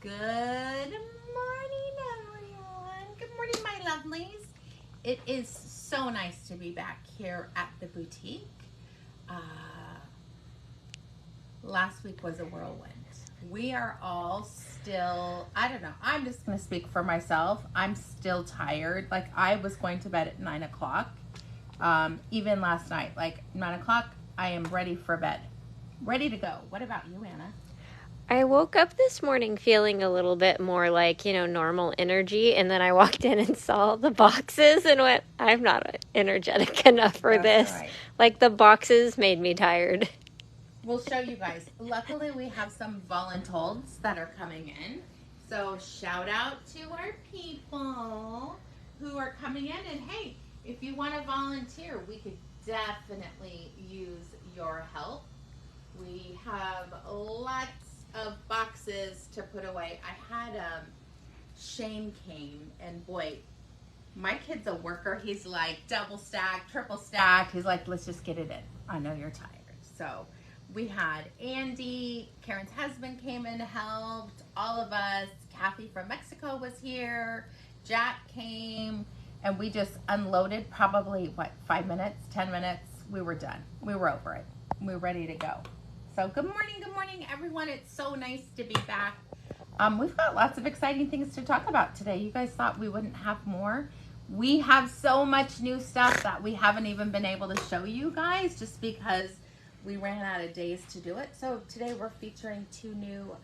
Good morning, everyone. Good morning, my lovelies. It is so nice to be back here at the boutique. Last week was a whirlwind. We are all still, I don't know, I'm just going to speak for myself. I'm still tired. Like, I was going to bed at 9 o'clock. Even last night, like 9 o'clock, I am ready for bed. Ready to go. What about you, Anna? I woke up this morning feeling a little bit more like, normal energy. And then I walked in and saw the boxes and went, I'm not energetic enough for That's this. right. Like the boxes made me tired. We'll show you guys. Luckily, we have some voluntold that are coming in. So shout out to our people who are coming in. And hey, if you want to volunteer, we could definitely use your help. We have lots of boxes to put away. I had Shane came, and boy, my kid's a worker. He's like double stack, triple stack. He's like, let's just get it in. I know you're tired. So we had Andy, Karen's husband came and helped, all of us. Kathy from Mexico was here. Jack came, and we just unloaded probably, 5 minutes, 10 minutes. We were done. We were over it. We were ready to go. So good morning, everyone. It's so nice to be back. We've got lots of exciting things to talk about today. You guys thought we wouldn't have more. We have so much new stuff that we haven't even been able to show you guys just because we ran out of days to do it. So today we're featuring 2 new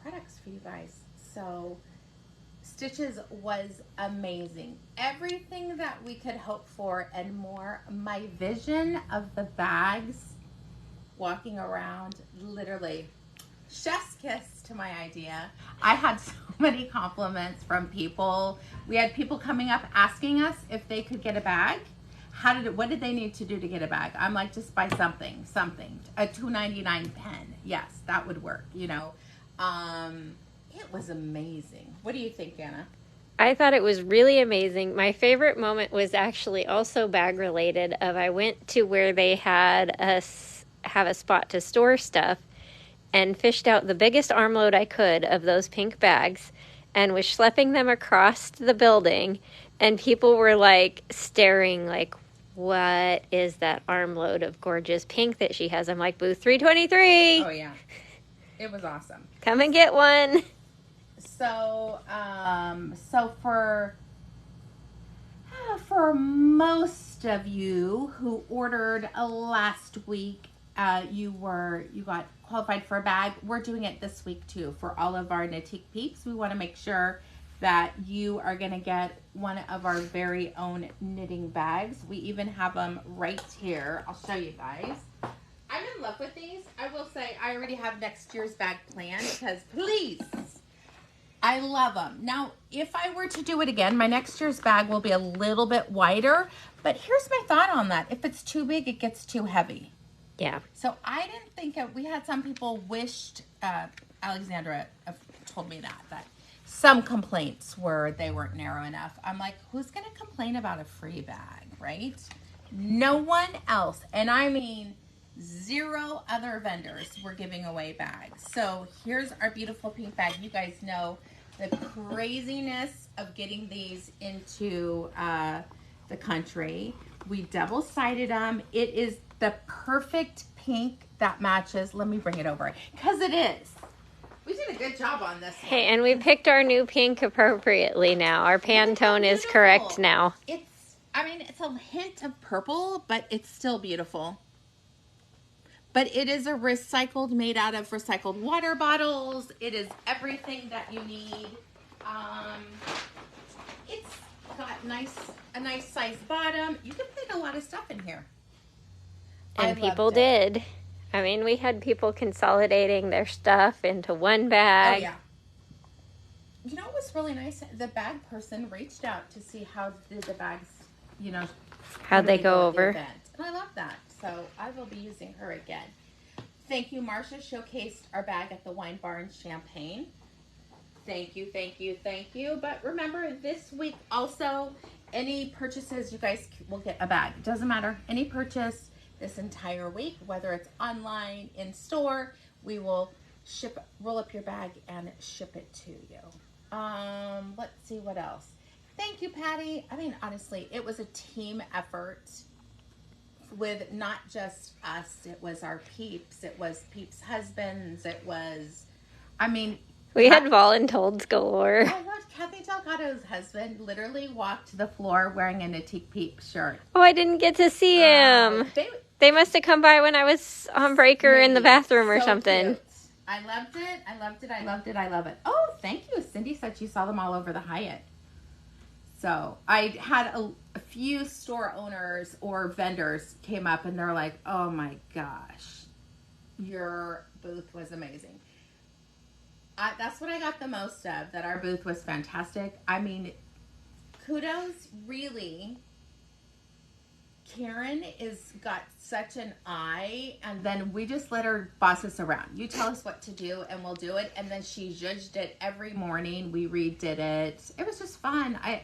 products for you guys. So Stitches was amazing. Everything that we could hope for and more. My vision of the bags walking around, literally chef's kiss to my idea. I had so many compliments from people. We had people coming up asking us if they could get a bag. What did they need to do to get a bag? I'm like, just buy something, a $2.99 pen. Yes, that would work, It was amazing. What do you think, Anna? I thought it was really amazing. My favorite moment was actually also bag related. I went to where they had have a spot to store stuff and fished out the biggest armload I could of those pink bags and was schlepping them across the building, and people were like staring like, what is that armload of gorgeous pink that she has? I'm like, booth 323. Oh yeah, it was awesome. Come and get one. So for most of you who ordered last week, you got qualified for a bag. We're doing it this week too for all of our Knitique peeps. We want to make sure that you are going to get one of our very own knitting bags. We even have them right here. I'll show you guys. I'm in love with these. I will say I already have next year's bag planned because please, I love them. Now, if I were to do it again, my next year's bag will be a little bit wider, but here's my thought on that. If it's too big, it gets too heavy. Yeah. So I didn't think we had some people wished, Alexandra told me that some complaints were they weren't narrow enough. I'm like, who's going to complain about a free bag, right? No one else. And I mean, 0 other vendors were giving away bags. So here's our beautiful pink bag. You guys know the craziness of getting these into the country. We double-sided them. It is the perfect pink that matches. Let me bring it over because it is. We did a good job on this one. Hey, and we picked our new pink appropriately now. Our Pantone is correct now. It's a hint of purple, but it's still beautiful. But it is made out of recycled water bottles. It is everything that you need. It's got a nice size bottom. You can put a lot of stuff in here. And people did. I mean, we had people consolidating their stuff into one bag. Oh, yeah. You know what was really nice? The bag person reached out to see how did the bags, how'd they go over. And I love that. So I will be using her again. Thank you, Marcia. Showcased our bag at the Wine Bar in Champaign. Thank you. But remember, this week also, any purchases, you guys will get a bag. It doesn't matter. Any purchase this entire week, whether it's online, in store, we will roll up your bag and ship it to you. Let's see what else. Thank you, Patty. I mean, honestly, it was a team effort with not just us. It was our peeps. It was peeps' husbands. It was, I mean, we had voluntold galore. I watched Kathy Delgado's husband literally walked to the floor wearing a Knitique Peep shirt. Oh, I didn't get to see him. They must have come by when I was on breaker in the bathroom or something. Cute. I loved it. I loved it. I loved it. I love it. Oh, thank you. Cindy said she saw them all over the Hyatt. So I had a few store owners or vendors came up and they're like, oh my gosh, your booth was amazing. That's what I got the most of, that our booth was fantastic. I mean, kudos, really. Karen is got such an eye, and then we just let her boss us around. You tell us what to do, and we'll do it. And then she judged it every morning. We redid it. It was just fun. I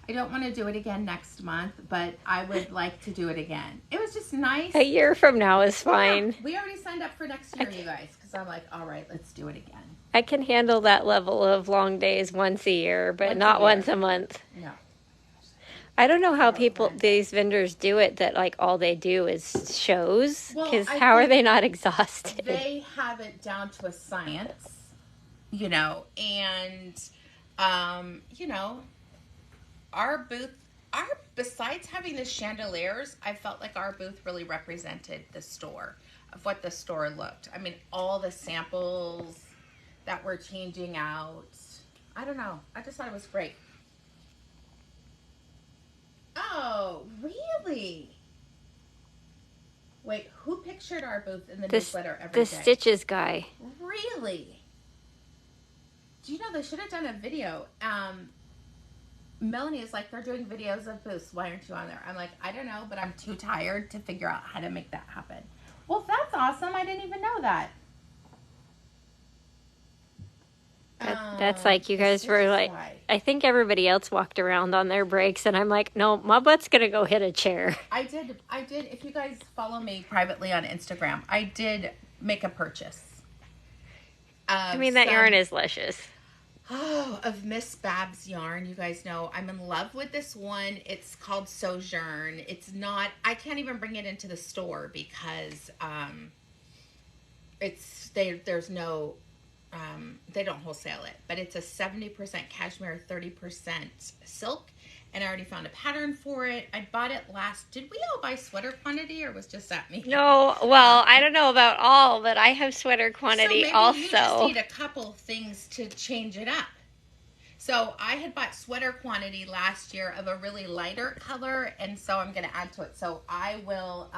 don't want to do it again next month, but I would like to do it again. It was just nice. A year from now is fine. Yeah, we already signed up for next year, you guys, because I'm like, all right, let's do it again. I can handle that level of long days once a year, but not once a month. No. I don't know how these vendors do it, that like all they do is shows, because how are they not exhausted? They have it down to a science, you know, and, you know, our booth, besides having the chandeliers, I felt like our booth really represented the store, of what the store looked. I mean, all the samples that were changing out. I don't know. I just thought it was great. Oh, really? Wait, who pictured our booth in the newsletter every day? The Stitches guy. Really? Do you know they should have done a video? Melanie is like, they're doing videos of booths. Why aren't you on there? I'm like, I don't know, but I'm too tired to figure out how to make that happen. Well, that's awesome. I didn't even know that. That's like, you guys were like, I think everybody else walked around on their breaks, and I'm like, no, my butt's gonna go hit a chair. I did. If you guys follow me privately on Instagram, I did make a purchase. I mean, that yarn is luscious. Oh, of Miss Bab's yarn. You guys know I'm in love with this one. It's called Sojourn. It's not, I can't even bring it into the store because there's no, they don't wholesale it, but it's a 70% cashmere, 30% silk, and I already found a pattern for it. I bought it did we all buy sweater quantity, or was just that me? No, well, I don't know about all, but I have sweater quantity so maybe also. You just need a couple things to change it up. So I had bought sweater quantity last year of a really lighter color, and so I'm going to add to it. So I will,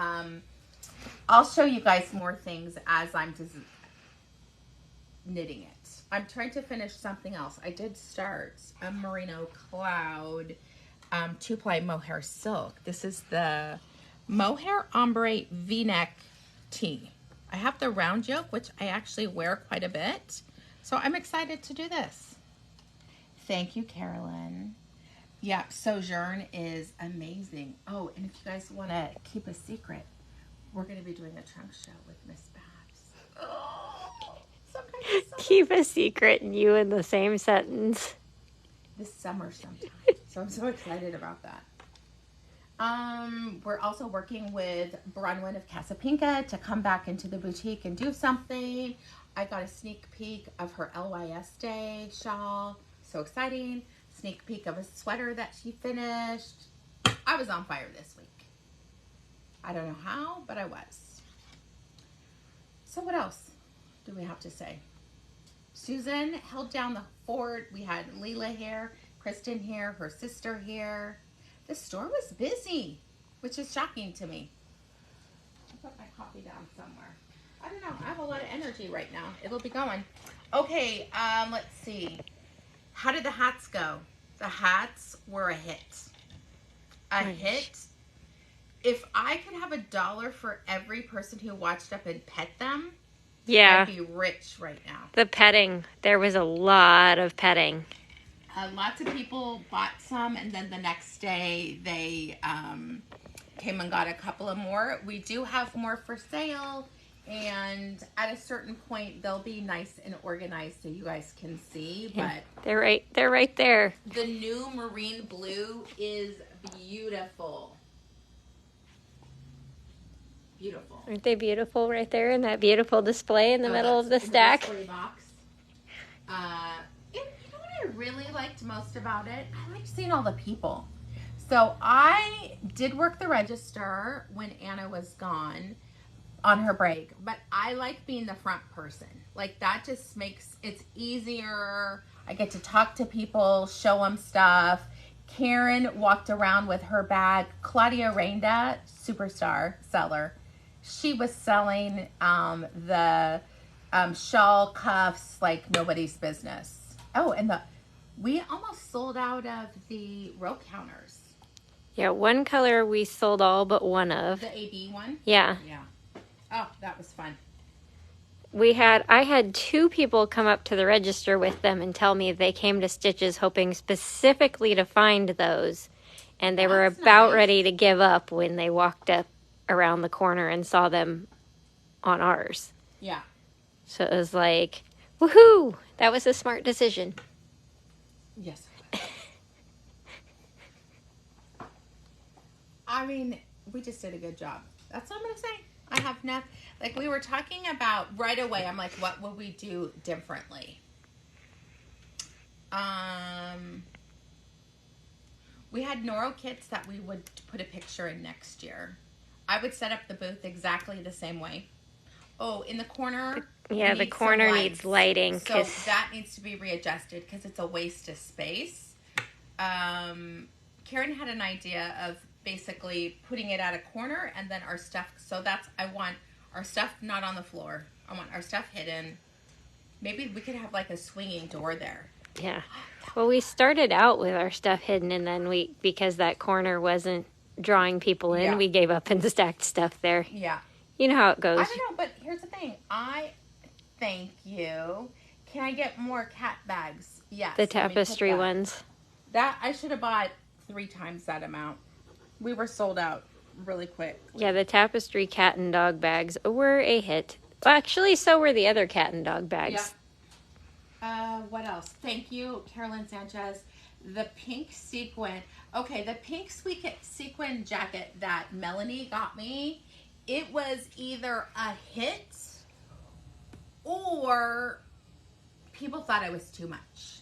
I'll show you guys more things as I'm just knitting it. I'm trying to finish something else. I did start a merino cloud 2-ply mohair silk. This is the mohair ombre v-neck tee. I have the round yoke, which I actually wear quite a bit. So I'm excited to do this. Thank you, Carolyn. Yeah, Sojourn is amazing. Oh, and if you guys want to keep a secret, we're going to be doing a trunk show with Miss Babs. Oh, keep a secret and you in the same sentence. This summer sometime. So I'm so excited about that. We're also working with Bronwyn of Casapinka to come back into the boutique and do something. I got a sneak peek of her LYS Day shawl. So exciting. Sneak peek of a sweater that she finished. I was on fire this week. I don't know how, but I was. So what else do we have to say? Susan held down the fort. We had Leela here, Kristen here, her sister here. The store was busy, which is shocking to me. I'll put my coffee down somewhere. I don't know. I have a lot of energy right now. It'll be going. Okay, let's see. How did the hats go? The hats were a hit. A hit. If I could have $1 for every person who watched up and pet them, I'd be rich right now. The petting. There was a lot of petting. Lots of people bought some, and then the next day they came and got a couple of more. We do have more for sale And at a certain point, they'll be nice and organized so you guys can see. Yeah, But they're right there. the new marine blue is beautiful. Beautiful. Aren't they beautiful right there in that beautiful display in the middle of the that's in stack? display box. And you know what I really liked most about it? I liked seeing all the people. So I did work the register when Anna was gone on her break, but I like being the front person. Like that just makes it easier. I get to talk to people, show them stuff. Karen walked around with her bag. Claudia Reinda, superstar seller, she was selling the shawl cuffs like nobody's business. Oh, and we almost sold out of the rope counters. Yeah, one color we sold all but one of. The AB one? Yeah. Yeah. Oh, that was fun. I had 2 people come up to the register with them and tell me they came to Stitches hoping specifically to find those. And they were about ready to give up when they walked up around the corner and saw them on ours. Yeah. So it was like, woohoo! That was a smart decision. Yes. I mean, we just did a good job. That's all I'm going to say. I have nothing. Like we were talking about right away, I'm like, what would we do differently? We had Noro kits that we would put a picture in next year. I would set up the booth exactly the same way. Oh, in the corner. Yeah, the corner needs lighting. So that needs to be readjusted because it's a waste of space. Karen had an idea of basically putting it at a corner and then our stuff. So I want our stuff not on the floor. I want our stuff hidden. Maybe we could have like a swinging door there. Yeah. Well, we started out with our stuff hidden, and then because that corner wasn't drawing people in, we gave up and stacked stuff there. Yeah. You know how it goes. I don't know, but here's the thing. Thank you. Can I get more cat bags? Yes. The tapestry ones. That I should have bought 3 times that amount. We were sold out really quick. Yeah, the tapestry cat and dog bags were a hit. Well, actually, so were the other cat and dog bags. Yeah. What else? Thank you, Carolyn Sanchez. The pink sequin. Okay, the pink sequin jacket that Melanie got me, it was either a hit or people thought it was too much.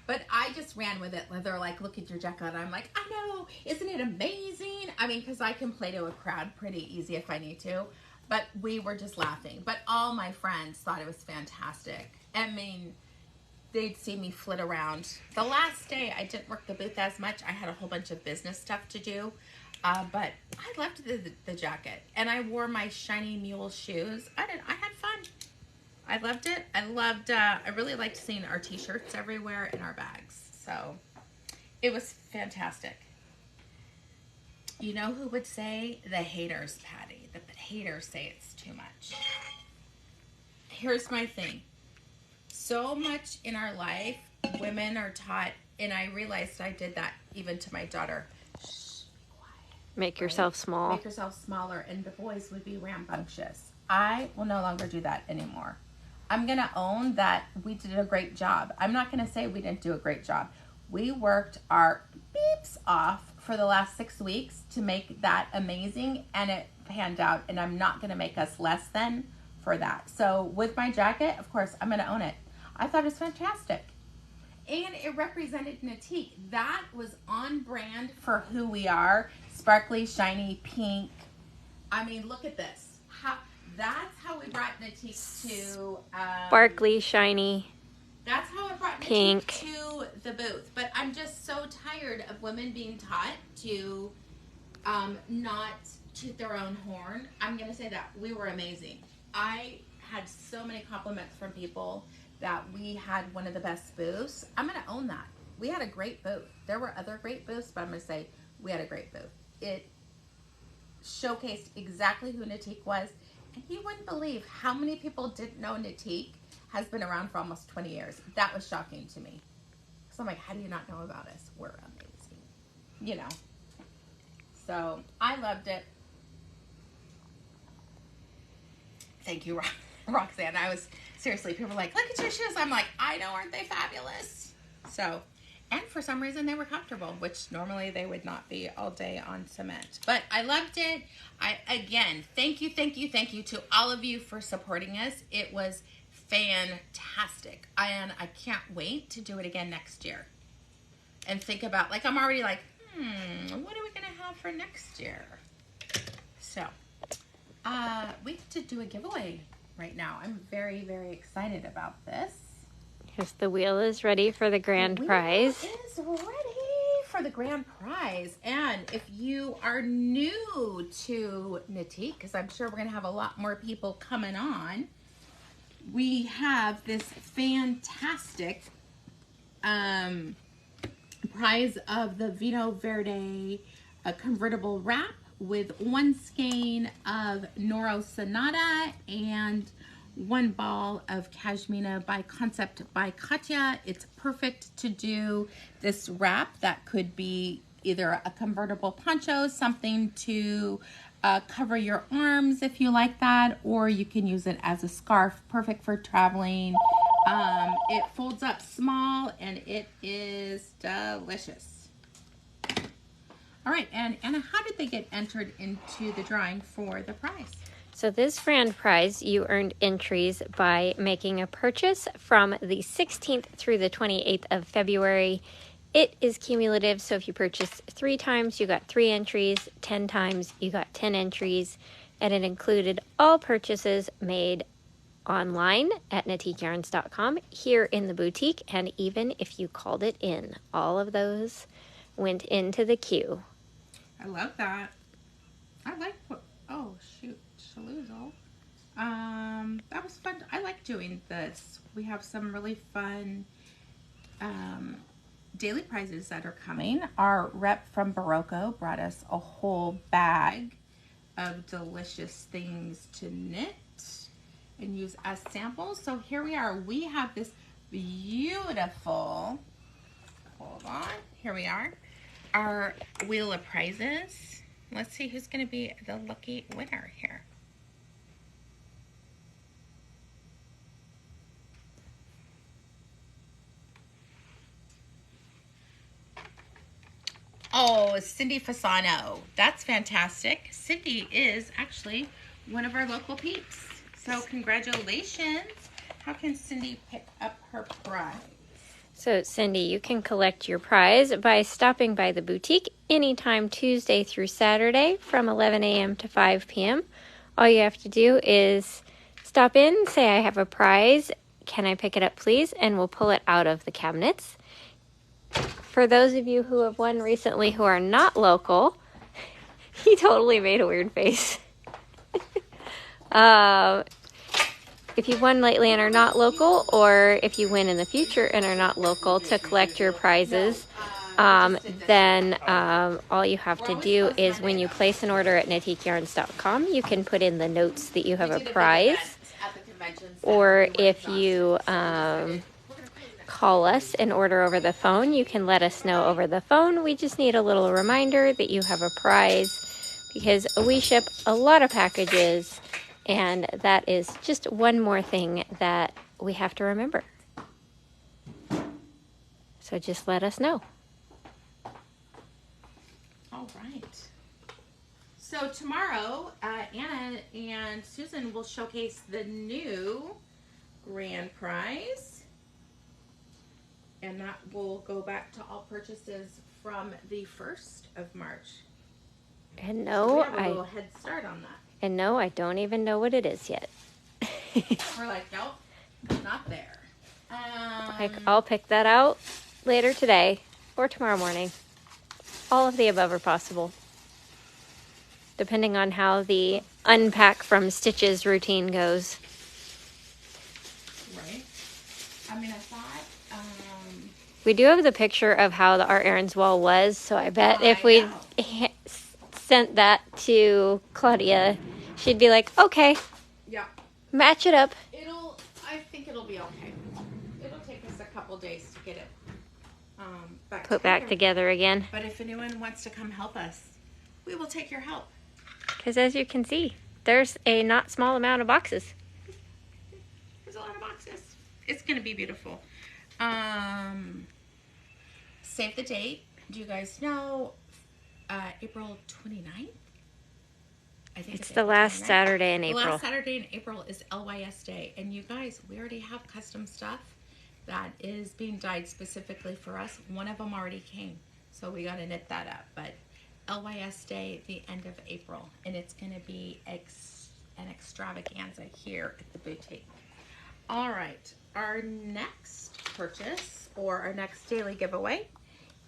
But I just ran with it. They're like, look at your jacket. I'm like, I know. Isn't it amazing? I mean, because I can play to a crowd pretty easy if I need to. But we were just laughing. But all my friends thought it was fantastic. I mean, they'd see me flit around. The last day, I didn't work the booth as much. I had a whole bunch of business stuff to do. But I loved the jacket. And I wore my shiny mule shoes. I had fun. I loved it. I really liked seeing our t-shirts everywhere in our bags. So it was fantastic. You know who would say? The haters, Patty. The haters say it's too much. Here's my thing. So much in our life, women are taught, and I realized I did that even to my daughter. Shh, be quiet. Make yourself small. Make yourself smaller, and the boys would be rambunctious. I will no longer do that anymore. I'm going to own that we did a great job. I'm not going to say we didn't do a great job. We worked our beeps off for the last 6 weeks to make that amazing, and it panned out, and I'm not going to make us less than for that. So with my jacket, of course, I'm going to own it. I thought it was fantastic. And it represented Knitique. That was on brand for who we are. Sparkly, shiny, pink. I mean, look at this. That's how we brought Knitique to... Sparkly, shiny, that's how I brought pink Knitique to the booth. But I'm just so tired of women being taught to not toot their own horn. I'm going to say that. We were amazing. I had so many compliments from people that we had one of the best booths. I'm going to own that. We had a great booth. There were other great booths, but I'm going to say we had a great booth. It showcased exactly who Knitique was. And you wouldn't believe how many people didn't know Knitique has been around for almost 20 years. That was shocking to me. So I'm like, how do you not know about us? We're amazing. You know. So I loved it. Thank you, Roxanne. I was, seriously, people were like, look at your shoes. I'm like, I know, aren't they fabulous? So, and for some reason they were comfortable, which normally they would not be all day on cement. But I loved it. Again, thank you to all of you for supporting us. It was fantastic. And I can't wait to do it again next year. And think about, like, I'm already like, what are we going to have for next year? So, we have to do a giveaway right now. I'm very, very excited about this. Yes, the wheel is ready for the grand prize. The wheel is ready for the grand prize. And if you are new to Knitique, because I'm sure we're going to have a lot more people coming on, we have this fantastic prize of the Vino Verde convertible wrap with 1 skein of Noro Sonata and 1 ball of Cashmina by Concept by Katya. It's perfect to do this wrap that could be either a convertible poncho, something to cover your arms if you like that, or you can use it as a scarf, perfect for traveling. It folds up small and it is delicious. All right, and Anna, how did they get entered into the drawing for the prize? So this grand prize, you earned entries by making a purchase from the 16th through the 28th of February. It is cumulative, so if you purchased 3 times, you got 3 entries, 10 times, you got 10 entries, and it included all purchases made online at knitikeyarns.com, here in the boutique, and even if you called it in. All of those went into the queue. I love that. I like what, oh shoot, Shaluzo. That was fun. I like doing this. We have some really fun daily prizes that are coming. Our rep from Barocco brought us a whole bag of delicious things to knit and use as samples. So here we are. We have this beautiful, hold on, here we are, our wheel of prizes. Let's see who's going to be the lucky winner here. Oh, Cindy Fasano. That's fantastic. Cindy is actually one of our local peeps. So congratulations. How can Cindy pick up her prize? So Cindy, you can collect your prize by stopping by the boutique anytime Tuesday through Saturday from 11 a.m. to 5 p.m. All you have to do is stop in, say I have a prize, can I pick it up please, and we'll pull it out of the cabinets. For those of you who have won recently who are not local, he totally made a weird face. If you've won lately and are not local, or if you win in the future and are not local to collect your prizes, then all you have to do is when you place an order at knitikeyarns.com, you can put in the notes that you have a prize, or if you call us and order over the phone, you can let us know over the phone. We just need a little reminder that you have a prize, because we ship a lot of packages, and that is just one more thing that we have to remember. So just let us know. All right. So tomorrow, Anna and Susan will showcase the new grand prize. And that will go back to all purchases from the 1st of March. And So no, we have a little head start on that. And no, I don't even know what it is yet. We're like, nope, not there. I'll pick that out later today or tomorrow morning. All of the above are possible, depending on how the unpack from Stitches routine goes. Right. I mean, I thought... we do have the picture of how the Art Errands wall was, so I bet if we sent that to Claudia, she'd be like, okay, yeah, match it up. I think it'll be okay. It'll take us a couple days to get it back together again. But if anyone wants to come help us, we will take your help. Because as you can see, there's a not small amount of boxes. it's going to be beautiful. Save the date. Do you guys know April 29th? I think It's the last 29th. Saturday in April. The last Saturday in April is LYS Day. And you guys, we already have custom stuff that is being dyed specifically for us. One of them already came. So we got to knit that up. But LYS Day, the end of April. And it's going to be an extravaganza here at the boutique. All right. Our next purchase, or our next daily giveaway,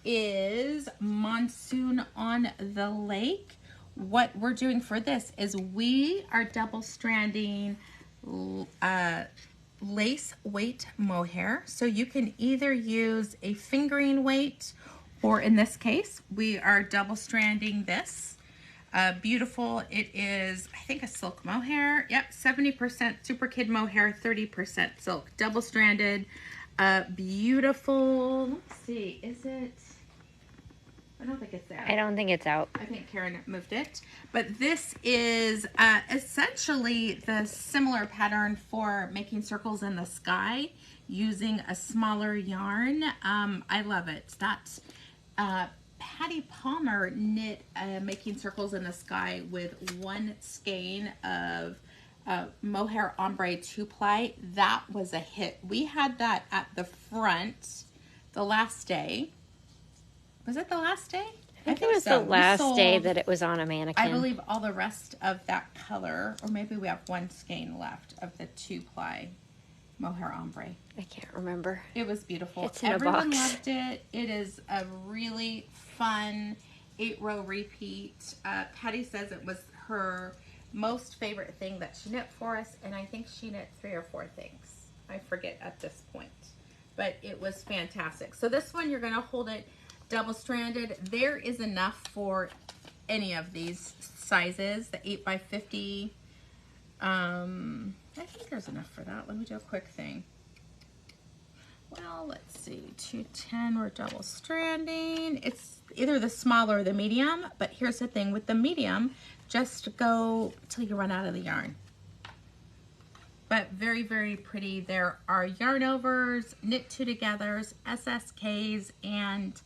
is Monsoon on the Lake. What we're doing for this is we are double stranding lace weight mohair. So you can either use a fingering weight, or in this case, we are double stranding this. Beautiful. It is, I think, a silk mohair. Yep, 70% Super Kid mohair, 30% silk. Double stranded. Beautiful. Let's see, is it? I don't think it's there. I don't think it's out. I think Karen moved it. But this is essentially the similar pattern for making circles in the sky using a smaller yarn. I love it. That's Patty Palmer knit Making Circles in the Sky with one skein of mohair ombre 2-ply. That was a hit. We had that at the front the last day. Was it the last day? I think it was so. The last day that it was on a mannequin. I believe all the rest of that color, or maybe we have one skein left of the 2-ply mohair ombre. I can't remember. It was beautiful. It's in Everyone a box. loved it. It is a really fun 8-row repeat. Patty says it was her most favorite thing that she knit for us, and I think she knit 3 or 4 things. I forget at this point, but it was fantastic. So this one, you're going to hold it double stranded. There is enough for any of these sizes. The 8x50. I think there's enough for that. Let me do a quick thing. Well, let's see. 210, we're double stranding. It's either the small or the medium, but here's the thing with the medium, just go till you run out of the yarn. But very, very pretty. There are yarn overs, knit 2-togethers, SSKs, and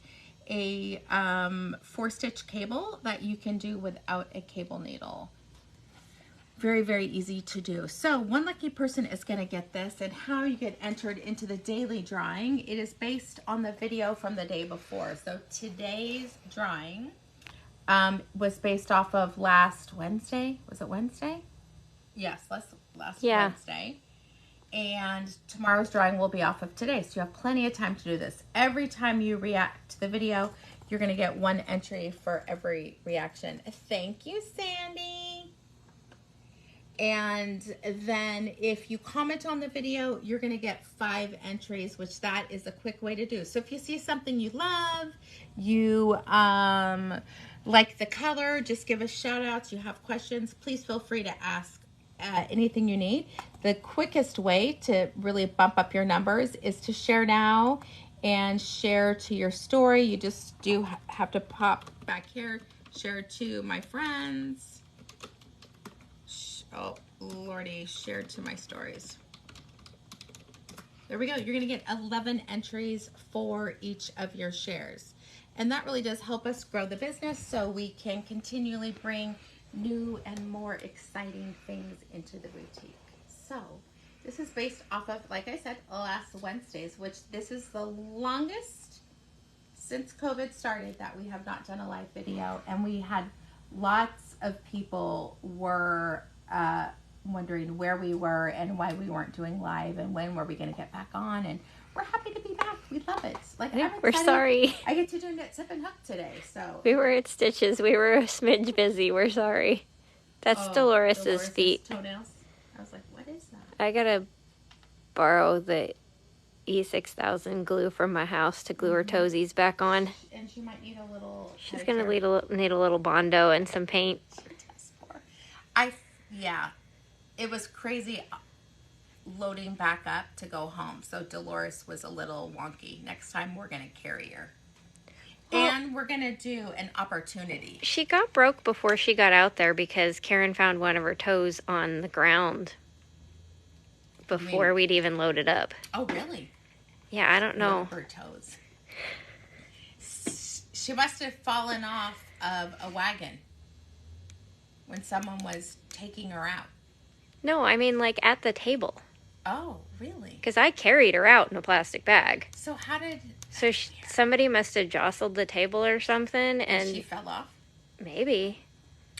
a 4-stitch cable that you can do without a cable needle. Very, very easy to do. So one lucky person is going to get this, and how you get entered into the daily drawing. It is based on the video from the day before. So today's drawing was based off of last Wednesday. Was it Wednesday? Yes, last Wednesday. And tomorrow's drawing will be off of today. So you have plenty of time to do this. Every time you react to the video, you're going to get 1 entry for every reaction. Thank you, Sandy. And then if you comment on the video, you're going to get 5 entries, which that is a quick way to do. So if you see something you love, you like the color, just give us shout outs. You have questions, please feel free to ask anything you need. The quickest way to really bump up your numbers is to share now and share to your story. You just do have to pop back here, share to my friends. Oh, Lordy, share to my stories. There we go. You're going to get 11 entries for each of your shares. And that really does help us grow the business so we can continually bring new and more exciting things into the boutique. So this is based off of, like I said, last Wednesdays, which this is the longest since COVID started that we have not done a live video. And we had lots of people were wondering where we were and why we weren't doing live and when were we going to get back on. And we're happy to be back. We love it. Like, we're sorry. I get to do knit, zip, and hook today. So we were at Stitches. We were a smidge busy. We're sorry. That's Dolores's feet. Toenails. I was like, what is that? I gotta borrow the E6000 glue from my house to glue her toesies back on. And she might need a little. She's gonna need a little Bondo and some paint. Yeah, it was crazy loading back up to go home. So Dolores was a little wonky. Next time we're gonna carry her. And we're going to do an opportunity. She got broke before she got out there because Karen found one of her toes on the ground before we'd even load it up. Oh, really? Yeah, I don't know. Her toes. She must have fallen off of a wagon when someone was taking her out. No, I mean like at the table. Oh, really? Because I carried her out in a plastic bag. So how did... So somebody must have jostled the table or something, and she fell off? Maybe.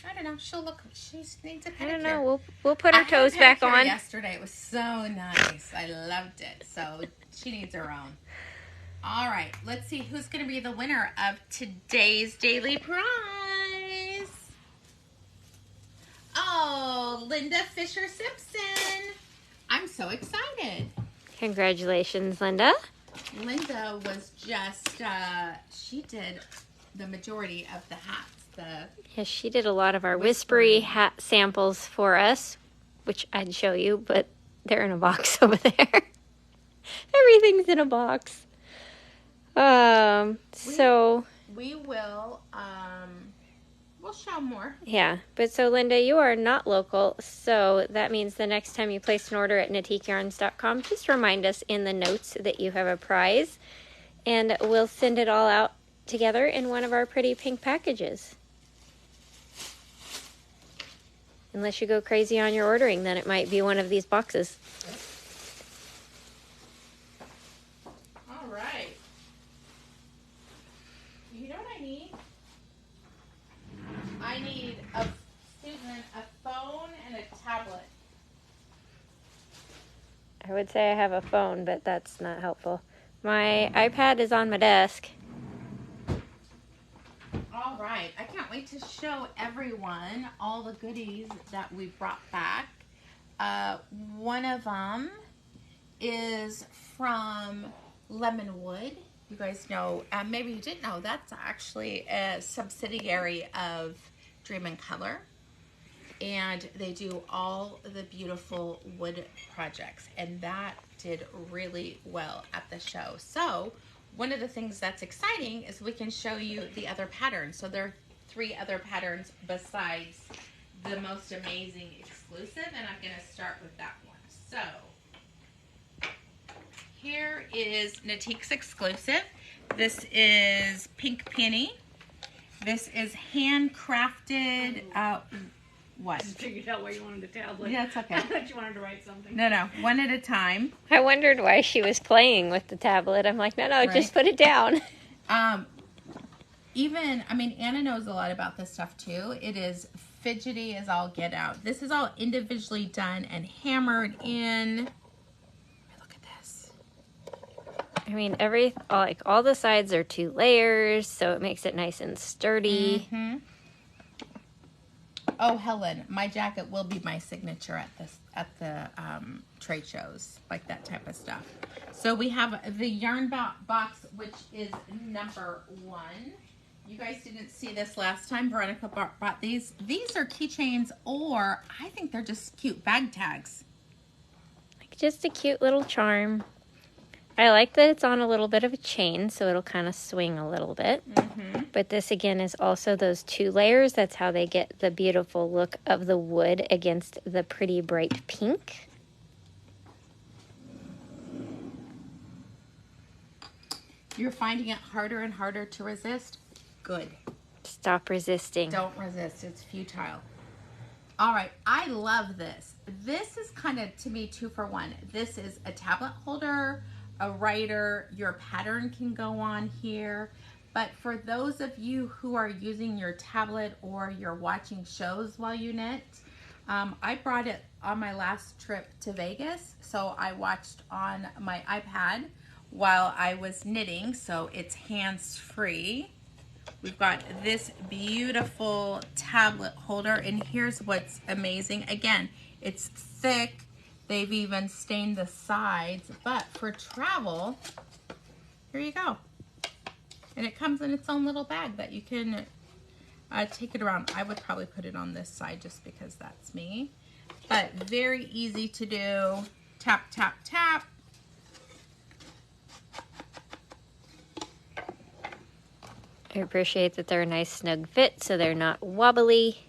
I don't know. She'll look... She needs a pedicure. I don't know. We'll put her toes back on. Yesterday. It was so nice. I loved it. So she needs her own. All right. Let's see who's going to be the winner of today's daily prize. Oh, Linda Fisher-Simpson. I'm so excited. Congratulations, Linda. Linda was just, she did the majority of the hats. Yes, she did a lot of our whispery hat samples for us, which I'd show you, but they're in a box over there. Everything's in a box. So we will, we'll show more. Yeah, but so Linda, you are not local, so that means the next time you place an order at NitiqueYarns.com, just remind us in the notes that you have a prize, and we'll send it all out together in one of our pretty pink packages. Unless you go crazy on your ordering, then it might be one of these boxes. All right. You know what I need? I need a phone and a tablet. I would say I have a phone, but that's not helpful. My iPad is on my desk. All right. I can't wait to show everyone all the goodies that we brought back. One of them is from Lemonwood. You guys know, maybe you didn't know, that's actually a subsidiary of Dream in Color. And they do all the beautiful wood projects. And that did really well at the show. So one of the things that's exciting is we can show you the other patterns. So there are 3 other patterns besides the most amazing exclusive. And I'm going to start with that one. So here is Knitique's exclusive. This is Pink Peony. This is Handcrafted. What? Just figured out why you wanted a tablet. Yeah, it's okay. I thought you wanted to write something. No, one at a time. I wondered why she was playing with the tablet. I'm like, no, Right. just put it down. Anna knows a lot about this stuff too. It is fidgety as all get out. This is all individually done and hammered in. Look at this. I mean, all the sides are 2 layers, so it makes it nice and sturdy. Mm-hmm. Oh, Helen, my jacket will be my signature at the trade shows, like that type of stuff. So we have the yarn box, which is number 1. You guys didn't see this last time. Veronica bought these. These are keychains, or I think they're just cute bag tags. Like just a cute little charm. I like that it's on a little bit of a chain, so it'll kind of swing a little bit. Mm-hmm. But this, again, is also those 2 layers. That's how they get the beautiful look of the wood against the pretty bright pink. You're finding it harder and harder to resist? Good. Stop resisting. Don't resist. It's futile. All right. I love this. This is kind of, to me, 2 for 1. This is a tablet holder, a writer. Your pattern can go on here. But for those of you who are using your tablet or you're watching shows while you knit, I brought it on my last trip to Vegas. So I watched on my iPad while I was knitting. So it's hands-free. We've got this beautiful tablet holder. And here's what's amazing. Again, it's thick. They've even stained the sides. But for travel, here you go. And it comes in its own little bag that you can take it around. I would probably put it on this side just because that's me. But very easy to do. Tap, tap, tap. I appreciate that they're a nice snug fit so they're not wobbly.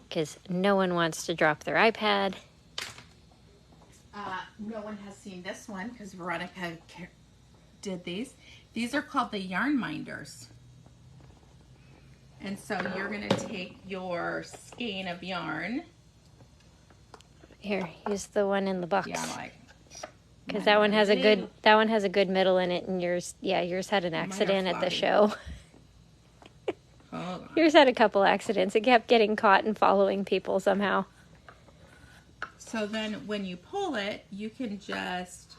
Because no one wants to drop their iPad. no one has seen this one because Veronica did these. These are called the yarn minders. And so you're going to take your skein of yarn. Here, use the one in the box. Yeah, like. Because that one has a good middle in it, and yours had an accident at the show. Hold on. Yours had a couple accidents. It kept getting caught and following people somehow. So then when you pull it, you can just,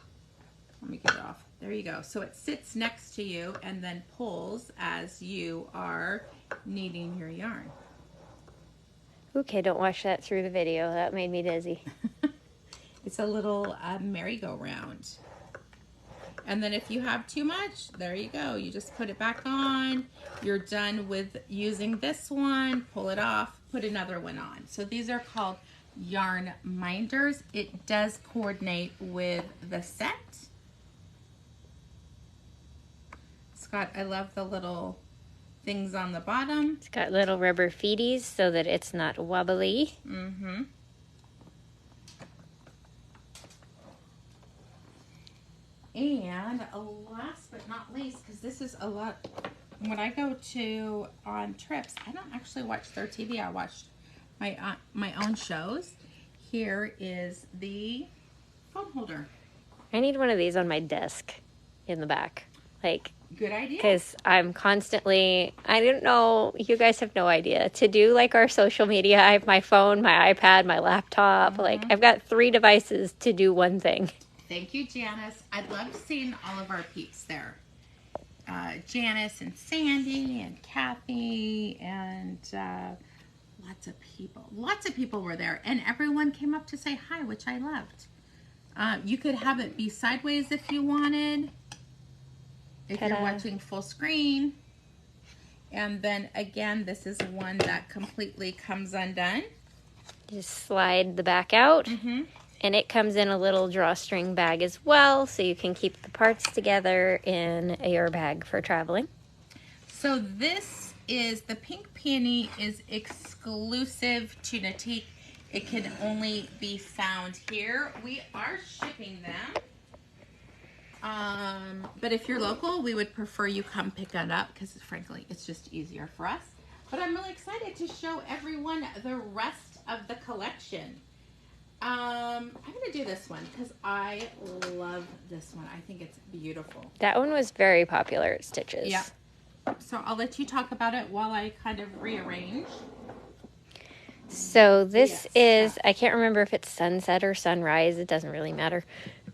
let me get it off. There you go. So it sits next to you and then pulls as you are kneading your yarn. Okay, don't watch that through the video. That made me dizzy. It's a little merry-go-round. And then if you have too much, there you go. You just put it back on. You're done with using this one. Pull it off. Put another one on. So these are called yarn minders. It does coordinate with the set. It's got, I love the little things on the bottom. It's got little rubber feeties so that it's not wobbly. Mm-hmm. And last but not least, because this is a lot, when I go to on trips, I don't actually watch their TV. I watch my own shows. Here is the phone holder. I need one of these on my desk in the back. Like, good idea. Because I'm constantly, I don't know, you guys have no idea. To do like our social media, I have my phone, my iPad, my laptop. Like, I've got 3 devices to do one thing. Thank you, Janice. I loved seeing all of our peeps there. Janice and Sandy and Kathy and lots of people. Lots of people were there. And everyone came up to say hi, which I loved. You could have it be sideways if you wanted. If you're watching full screen. And then again, this is one that completely comes undone. Just slide the back out. Mm-hmm. And it comes in a little drawstring bag as well, so you can keep the parts together in your bag for traveling. So this is, the pink peony is exclusive to Knitique. It can only be found here. We are shipping them. But if you're local, we would prefer you come pick it up because frankly, it's just easier for us. But I'm really excited to show everyone the rest of the collection. I'm going to do this one because I love this one. I think it's beautiful. That one was very popular at Stitches. Yeah. So I'll let you talk about it while I kind of rearrange. So this is, I can't remember if it's sunset or sunrise. It doesn't really matter.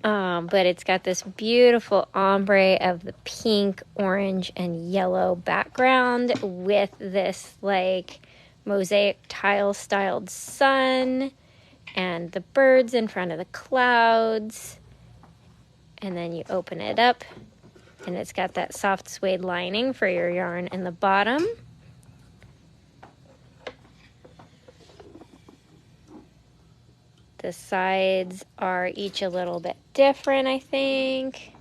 But it's got this beautiful ombre of the pink, orange, and yellow background with this like mosaic tile styled sun and the birds in front of the clouds. And then you open it up and it's got that soft suede lining for your yarn in the bottom. The sides are each a little bit different, I think.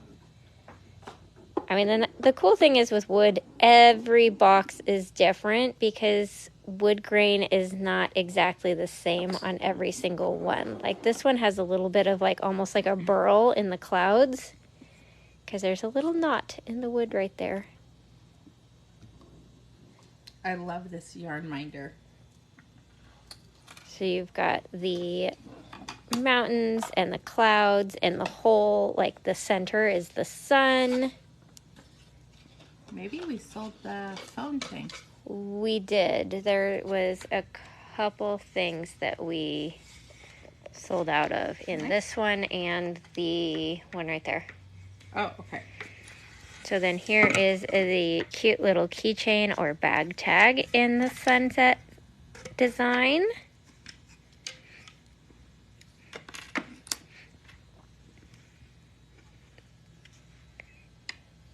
I mean, then the cool thing is with wood, every box is different because wood grain is not exactly the same on every single one. Like this one has a little bit of like almost like a burl in the clouds because there's a little knot in the wood right there. I love this yarn minder. So you've got the mountains and the clouds and the whole, like the center is the sun. Maybe we sold the phone thing. We did. There was a couple things that we sold out of in this one and the one right there. Oh, okay. So then here is the cute little keychain or bag tag in the sunset design.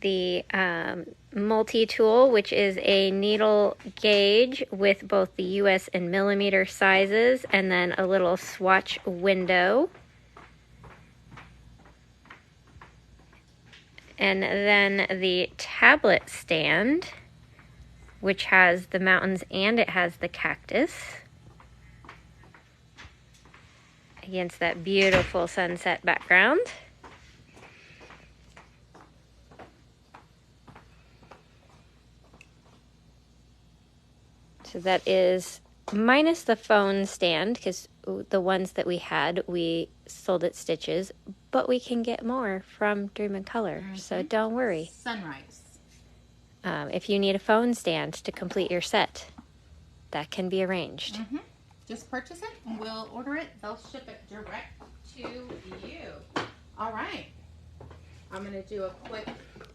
The multi-tool, which is a needle gauge with both the US and millimeter sizes, and then a little swatch window. And then the tablet stand, which has the mountains and it has the cactus. against that beautiful sunset background. So that is minus the phone stand, because the ones that we had, we sold at Stitches, but we can get more from Dream and Color, so don't worry. Sunrise. If you need a phone stand to complete your set, that can be arranged. Just purchase it, and we'll order it. They'll ship it direct to you. All right. I'm going to do a quick...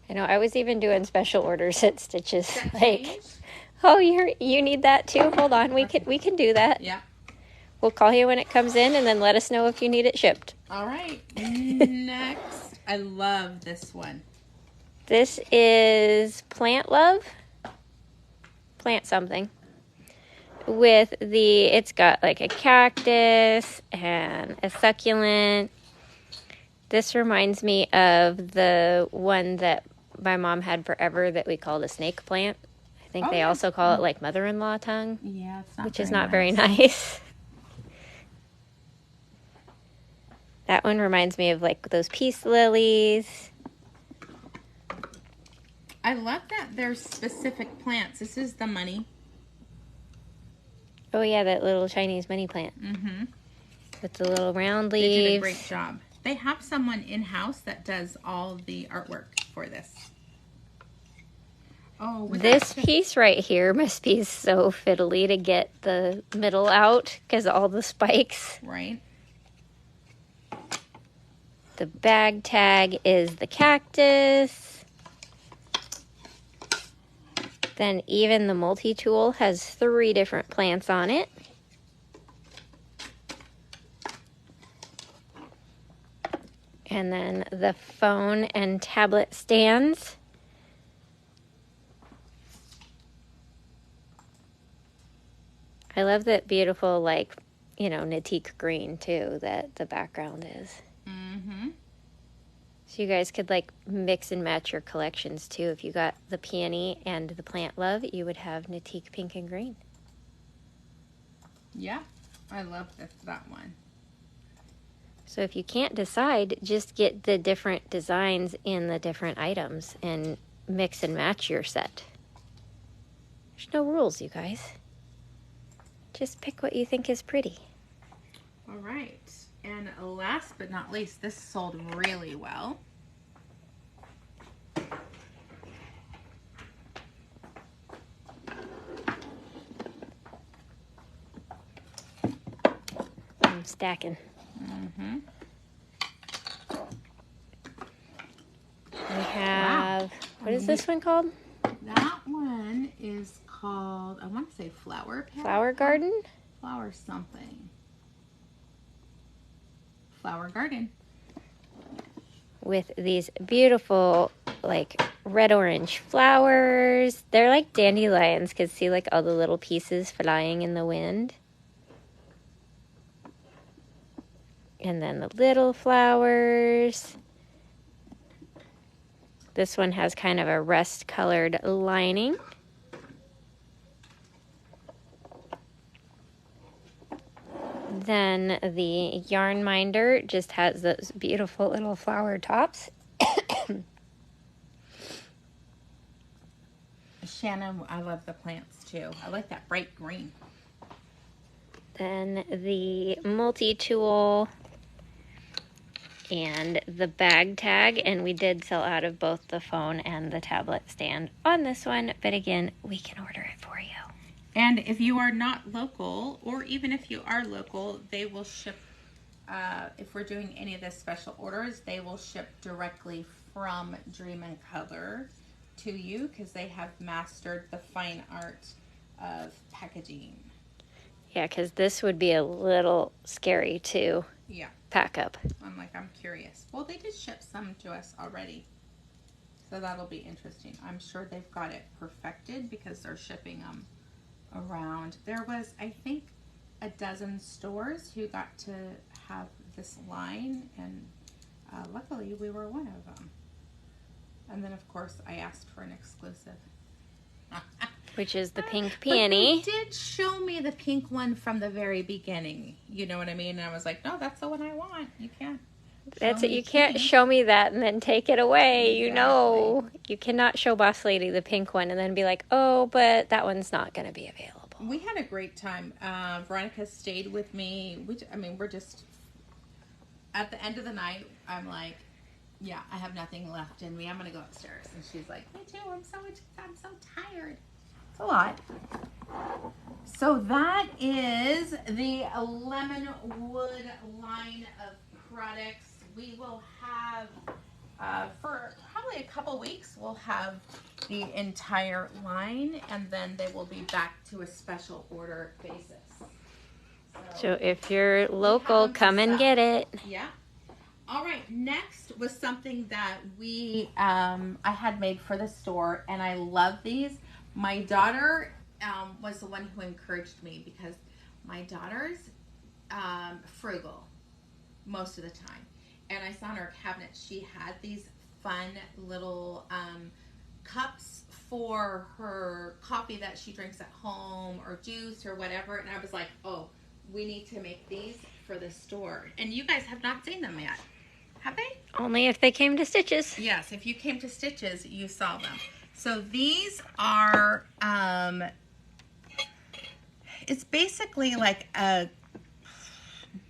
I know, I was even doing special orders at Stitches. Set Like, change. oh, you need that too? Hold on, we can do that. Yeah. We'll call you when it comes in, and then let us know if you need it shipped. All right. Next, I love this one. This is Plant Love. Plant something. With it's got like a cactus and a succulent. This reminds me of the one that my mom had forever that we called a snake plant. I think they also call it like mother-in-law tongue. Yeah, it's not which is not very nice. That one reminds me of like those peace lilies. I love that there's specific plants. This is the money. Oh yeah, that little Chinese money plant. With the little round leaves. They did a great job. They have someone in-house that does all the artwork for this. Oh, this piece right here must be so fiddly to get the middle out because of all the spikes. Right. The bag tag is the cactus. Then even the multi-tool has 3 different plants on it. And then the phone and tablet stands. I love that beautiful, like, you know, Knitique green too that the background is. So you guys could like mix and match your collections too. If you got the Peony and the Plant Love, you would have Knitique pink and green. Yeah, I love that one. So if you can't decide, just get the different designs in the different items and mix and match your set. There's no rules, you guys. Just pick what you think is pretty. All right. And last but not least, this sold really well. I'm stacking. We have, what is this one called? That one is called, I want to say Flower Path? Flower Garden? Flower something. Flower Garden. With these beautiful, like, red-orange flowers. They're like dandelions, because see, like, all the little pieces flying in the wind. And then the little flowers. This one has kind of a rust-colored lining. Then the yarn minder just has those beautiful little flower tops. Shannon, I love the plants too. I like that bright green. Then the multi-tool and the bag tag, and we did sell out of both the phone and the tablet stand on this one, but again, we can order it for you. And if you are not local, or even if you are local, they will ship, if we're doing any of the special orders, they will ship directly from Dream and Color to you, because they have mastered the fine art of packaging. Yeah, because this would be a little scary to pack up. I'm curious. Well, they did ship some to us already, so that'll be interesting. I'm sure they've got it perfected because they're shipping them around. There was, I think, a dozen stores who got to have this line, and luckily we were one of them. And then, of course, I asked for an exclusive. which is the pink But peony. they did show me the pink one from the very beginning. You know what I mean? And I was like, no, that's the one I want. You can't. That's show it. me You can't pink. show me that and then take it away. You Exactly. know, you cannot show Boss Lady the pink one and then be like, oh, but that one's not going to be available. We had a great time. Veronica stayed with me. We're just at the end of the night. I'm like, yeah, I have nothing left in me. I'm gonna go upstairs. And she's like, me too. I'm so tired. It's a lot. So that is the Lemonwood line of products. We will have for probably a couple weeks. We'll have the entire line, and then they will be back to a special order basis. So if you're local, come and get it. Yeah. All right. Next was something that I had made for the store, and I love these. My daughter was the one who encouraged me because my daughter's frugal most of the time, and I saw in her cabinet she had these fun little cups for her coffee that she drinks at home or juice or whatever, and I was like, oh, we need to make these for the store. And you guys have not seen them yet, have they? Only if they came to Stitches. Yes, if you came to Stitches, you saw them. So these are, it's basically like a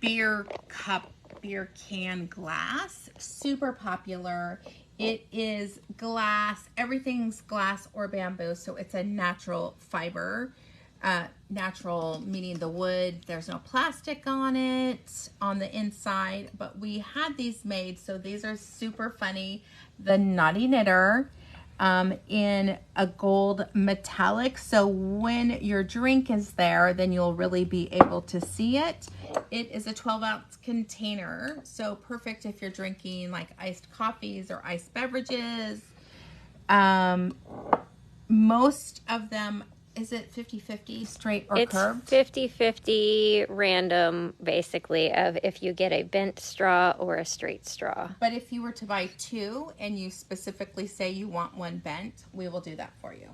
beer cup, beer can glass. Super popular. It is glass. Everything's glass or bamboo, so it's a natural fiber. Natural meaning the wood, there's no plastic on it on the inside, but we had these made, so these are super funny. The Naughty Knitter in a gold metallic, so when your drink is there, then you'll really be able to see it. It is a 12-ounce container, so perfect if you're drinking like iced coffees or iced beverages. Most of them, is it 50-50 straight or curved? It's 50-50 random, basically, of if you get a bent straw or a straight straw. But if you were to buy two and you specifically say you want one bent, we will do that for you.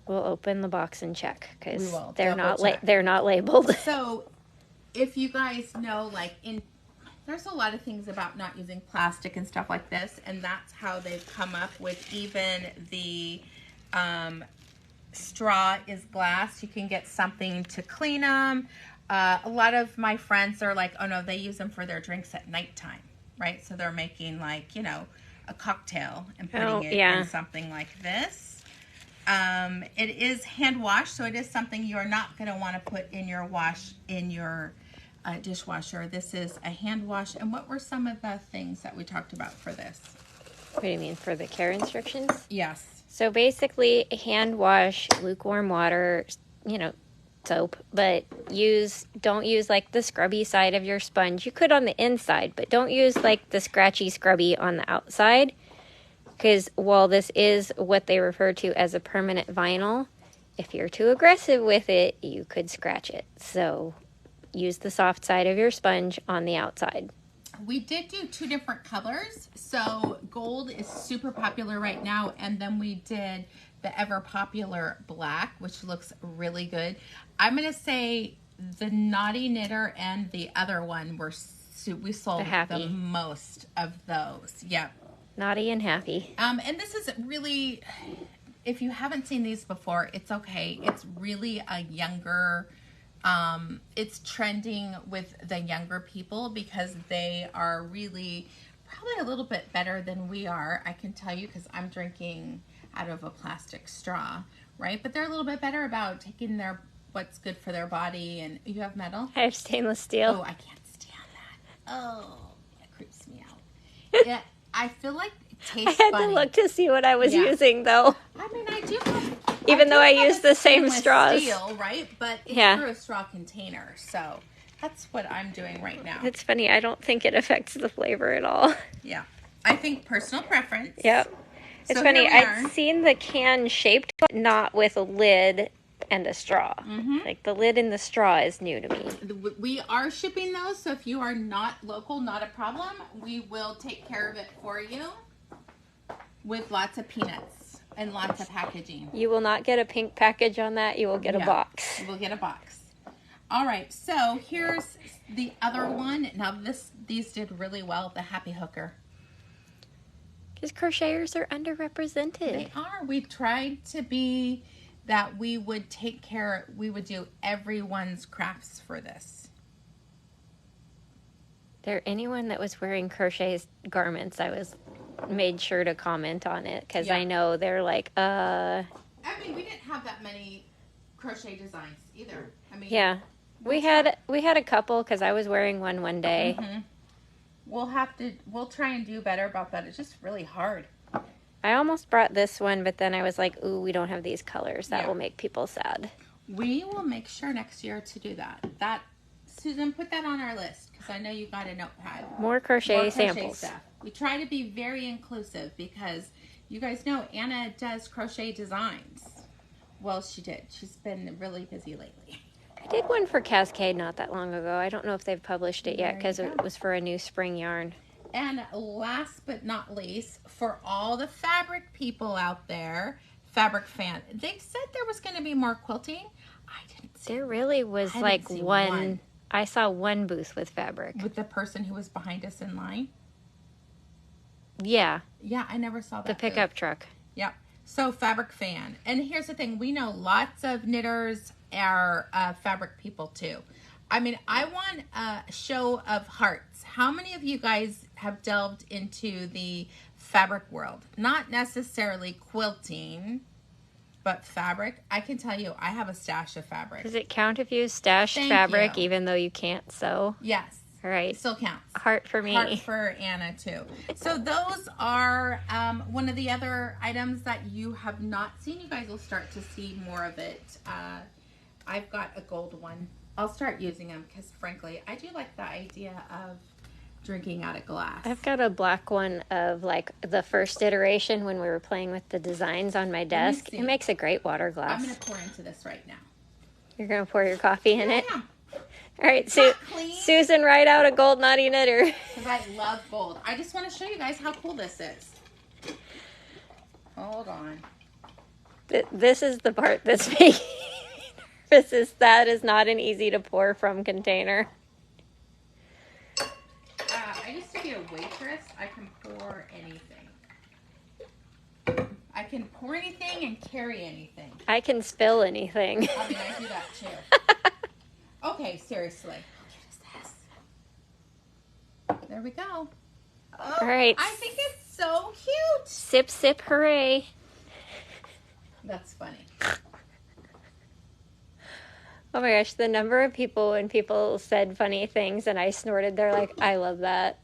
We'll open the box and check We because will. they're Double not check. they're not labeled. So if you guys know, like there's a lot of things about not using plastic and stuff like this, and that's how they've come up with even the straw is glass. You can get something to clean them. A lot of my friends are like, oh no, they use them for their drinks at nighttime, right? So they're making like, a cocktail and putting it in something like this. It is hand washed, so it is something you're not going to want to put in your dishwasher. This is a hand wash. And what were some of the things that we talked about for this? What do you mean, for the care instructions? Yes. So basically, hand wash, lukewarm water, soap, but don't use like the scrubby side of your sponge. You could on the inside, but don't use like the scratchy scrubby on the outside, because while this is what they refer to as a permanent vinyl, if you're too aggressive with it, you could scratch it. So use the soft side of your sponge on the outside. We did do two different colors. So gold is super popular right now, and then we did the ever popular black, which looks really good. I'm gonna say the Naughty Knitter and the other one we sold the most of those. Yep. Naughty and happy. And this is really, if you haven't seen these before, it's okay. It's really a younger, it's trending with the younger people because they are really probably a little bit better than we are. I can tell you because I'm drinking out of a plastic straw, right? But they're a little bit better about taking what's good for their body. And you have metal? I have stainless steel. Oh, I can't stand that. Oh, that creeps me out. Yeah, I feel like it tastes I had funny. to look to see what I was using, though. I mean, I do have, even though I use the same straws. Steel, right? But it's through a straw container, so that's what I'm doing right now. It's funny. I don't think it affects the flavor at all. Yeah. I think personal preference. Yep. It's funny. I've seen the can shaped, but not with a lid and a straw. Mm-hmm. Like the lid and the straw is new to me. We are shipping those, so if you are not local, not a problem. We will take care of it for you with lots of peanuts. and lots of packaging. You will not get a pink package on that. You will get a box. You will get a box. All right, so here's the other one. Now these did really well, the Happy Hooker. Because crocheters are underrepresented. They are. We tried to be that we would do everyone's crafts for this. Anyone that was wearing crochet garments, I made sure to comment on it because Yeah. I know they're like, I mean, we didn't have that many crochet designs either. I mean, yeah. We had a couple because I was wearing one day. Mm-hmm. We'll try and do better about that. It's just really hard. I almost brought this one, but then I was like, ooh, we don't have these colors. That Yeah. will make people sad. We will make sure next year to do that. Susan, put that on our list because I know you got a notepad. More crochet samples. Stuff. We try to be very inclusive because you guys know Anna does crochet designs. Well, she did. She's been really busy lately. I did one for Cascade not that long ago. I don't know if they've published it yet because There you it go. was for a new spring yarn. And last but not least, for all the fabric people out there, fabric fan, they said there was going to be more quilting. I didn't see There really was I like didn't see one. I saw one booth with fabric. with the person who was behind us in line. Yeah, Yeah, I never saw that. the pickup truck. Yep. So fabric fan. And here's the thing. We know lots of knitters are fabric people too. I mean, I want a show of hearts. How many of you guys have delved into the fabric world? Not necessarily quilting, but fabric. I can tell you, I have a stash of fabric. Does it count if you stashed Thank fabric you. even though you can't sew? Yes. All right. It still counts. Heart for me. Heart for Anna too. So those are one of the other items that you have not seen. You guys will start to see more of it. I've got a gold one. I'll start using them because frankly, I do like the idea of drinking out of glass. I've got a black one of like the first iteration when we were playing with the designs on my desk. see. It makes a great water glass. I'm going to pour into this right now. You're going to pour your coffee in it? Yeah, All right, Not clean. Susan, write out a gold naughty knitter. because I love gold. I just want to show you guys how cool this is. Hold on. This is the part that's making me nervous. That is not an easy to pour from container. I used to be a waitress. I can pour anything. I can pour anything and carry anything. I can spill anything. I mean, I do that too. Okay, seriously. What is this? There we go. Oh, All right. I think it's so cute. Sip, sip, hooray. That's funny. Oh my gosh, the number of people when people said funny things and I snorted, they're like, I love that.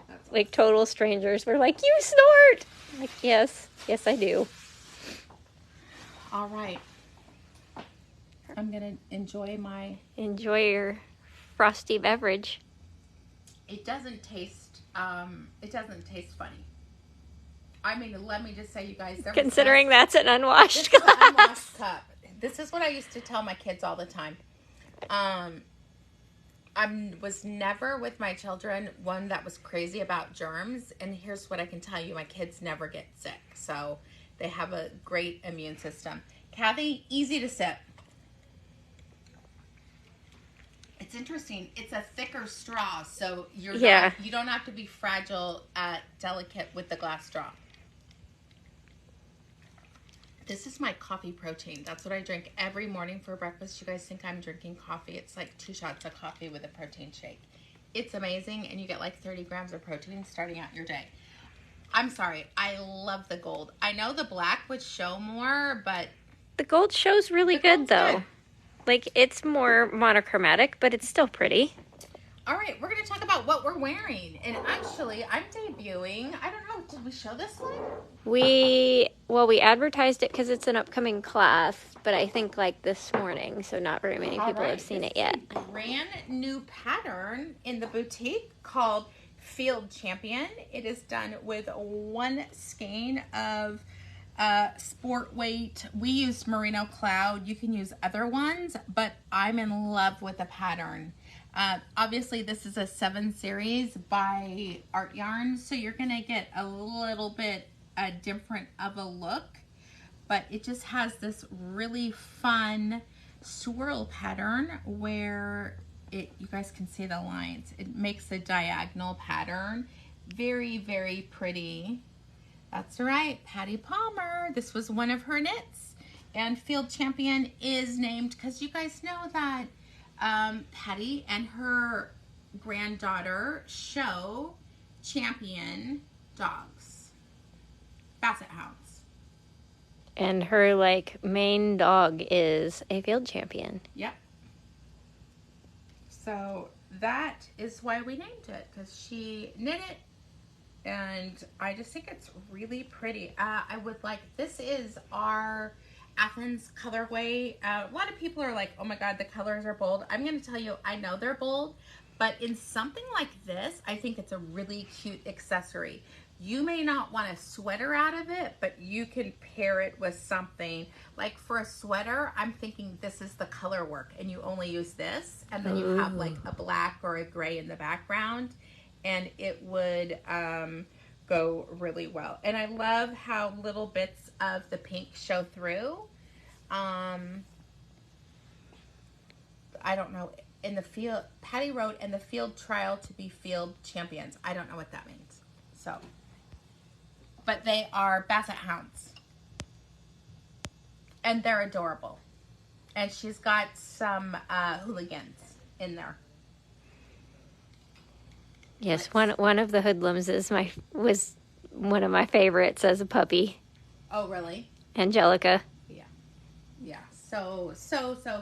That's Like total strangers were like, you snort! I'm like, yes, I do. all right. I'm gonna enjoy my. Enjoy your frosty beverage. It doesn't taste. It doesn't taste funny. I mean, let me just say, you guys. Considering that's an unwashed This is an glass. unwashed cup. This is what I used to tell my kids all the time. I was never with my children one that was crazy about germs, and here's what I can tell you: my kids never get sick, so they have a great immune system. Kathy, easy to sip. It's interesting. It's a thicker straw, so you don't have to be fragile, delicate with the glass straw. This is my coffee protein. That's what I drink every morning for breakfast. You guys think I'm drinking coffee. It's like 2 shots of coffee with a protein shake. It's amazing, and you get like 30 grams of protein starting out your day. I'm sorry. I love the gold. I know the black would show more, but... The gold shows really good, though. Like, it's more monochromatic, but it's still pretty. All right, we're going to talk about what we're wearing. And actually, I'm debuting. I don't know. Did we show this one? We advertised it because it's an upcoming class, but I think like this morning, so not very many people have seen it yet. This is a brand new pattern in the boutique called Field Champion. It is done with 1 skein of sport weight. We used Merino Cloud. You can use other ones, but I'm in love with the pattern. Obviously, this is a 7 series by Art Yarn, so you're going to get a little bit different of a look. but it just has this really fun swirl pattern where you guys can see the lines. It makes a diagonal pattern. Very, very pretty. That's right, Patty Palmer. This was one of her knits. And Field Champion is named because you guys know that Patty and her granddaughter show champion dogs, Basset Hounds. And her like main dog is a field champion. Yep. So that is why we named it, because she knit it, and I just think it's really pretty. I would like, this is our Athens colorway. A lot of people are like, oh my God, the colors are bold. I'm going to tell you, I know they're bold, but in something like this, I think it's a really cute accessory. You may not want a sweater out of it, but you can pair it with something. Like for a sweater, I'm thinking this is the color work, and you only use this, and then you have like a black or a gray in the background, and it would go really well. And I love how little bits of the pink show through. I don't know. In the field, Patty wrote, in the field trial to be field champions. I don't know what that means. So, but they are Basset Hounds. And they're adorable. And she's got some hooligans in there. Yes, one of the hoodlums was one of my favorites as a puppy. Oh, really? Angelica. Yeah. Yeah. So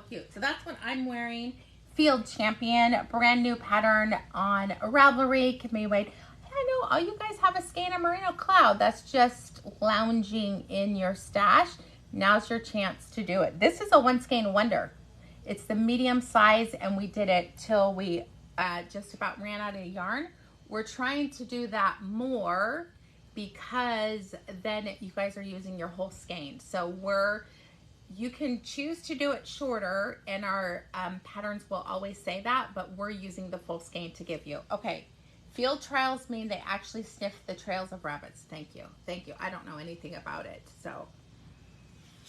cute. So that's what I'm wearing. Field Champion, brand new pattern on Ravelry. Can we wait? I know all you guys have a skein of Merino Cloud that's just lounging in your stash. Now's your chance to do it. This is a one skein wonder. It's the medium size, and we did it till we just about ran out of yarn. We're trying to do that more because then you guys are using your whole skein. So you can choose to do it shorter, and our patterns will always say that, but we're using the full skein to give you. Okay, field trials mean they actually sniff the trails of rabbits. Thank you. Thank you. I don't know anything about it, so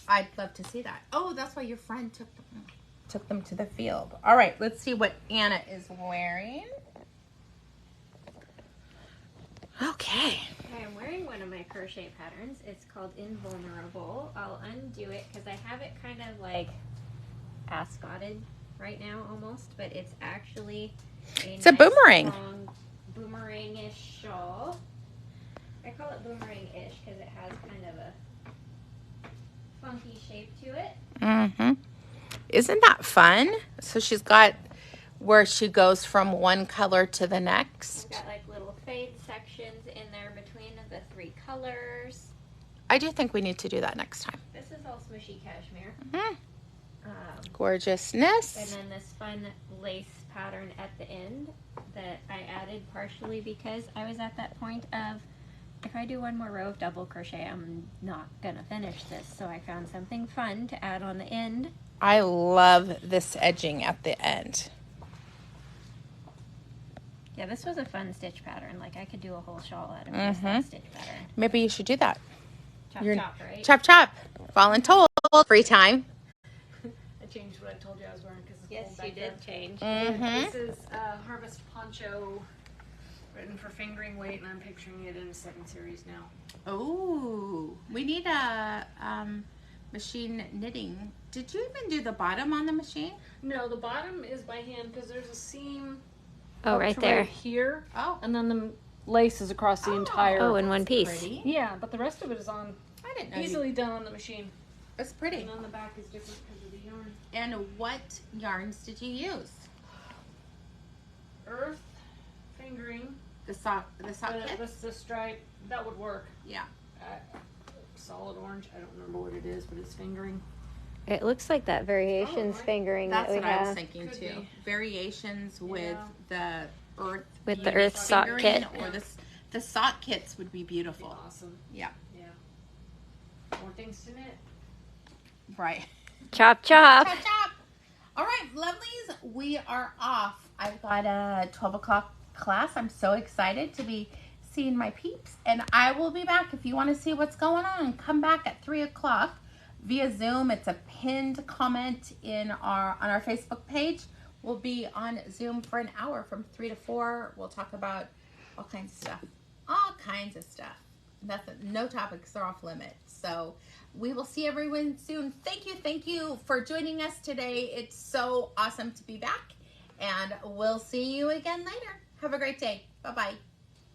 I'd love to see that. Oh, that's why your friend took them to the field. All right, let's see what Anna is wearing. Okay. Okay, I'm wearing one of my crochet patterns. It's called Invulnerable. I'll undo it because I have it kind of like ascotted right now almost, but it's actually It's a boomerang. Long boomerang-ish shawl. I call it boomerang-ish because it has kind of a funky shape to it. Mm-hmm. Isn't that fun? So she's got where she goes from one color to the next. I've got like little fade sections in there between the three colors. I do think we need to do that next time. This is all smushy cashmere. Mm-hmm. Gorgeousness. And then this fun lace pattern at the end that I added partially because I was at that point of, if I do one more row of double crochet, I'm not going to finish this. So I found something fun to add on the end. I love this edging at the end. Yeah, this was a fun stitch pattern. Like I could do a whole shawl out of just that stitch pattern. Maybe you should do that. Chop, chop, right? Chop, chop. Voluntold. Free time. I changed what I told you I was wearing because it's Yes, cold you back there. did change. This is Harvest Poncho, written for fingering weight, and I'm picturing it in a 7 series now. Oh, we need a machine knitting. Did you even do the bottom on the machine? No, the bottom is by hand because there's a seam. Oh, up right to there. here. Oh. And then the lace is across the entire. Oh, in one piece. Pretty. Yeah, but the rest of it is on. I didn't know. Easily done on the machine. It's pretty. And on the back is different because of the yarn. And what yarns did you use? Earth, fingering. The sock kit? The stripe, that would work. Yeah. Solid orange, I don't remember what it is, but it's fingering. It looks like that variations fingering That's that we what I was have thinking Could too. be. Variations with the earth. with the earth sock fingering, kit. or the sock kits would be beautiful. Be awesome. Yeah. Yeah. More things to knit. Right. Chop, chop. Chop, chop. All right, lovelies, we are off. I've got a 12 o'clock class. I'm so excited to be seeing my peeps, and I will be back. If you want to see what's going on, come back at 3 o'clock via Zoom. It's a pinned comment on our Facebook page. We'll be on Zoom for an hour from 3 to 4. We'll talk about all kinds of stuff. All kinds of stuff. Nothing, no topics are off limits. So we will see everyone soon. Thank you for joining us today. It's so awesome to be back. And we'll see you again later. Have a great day. Bye-bye.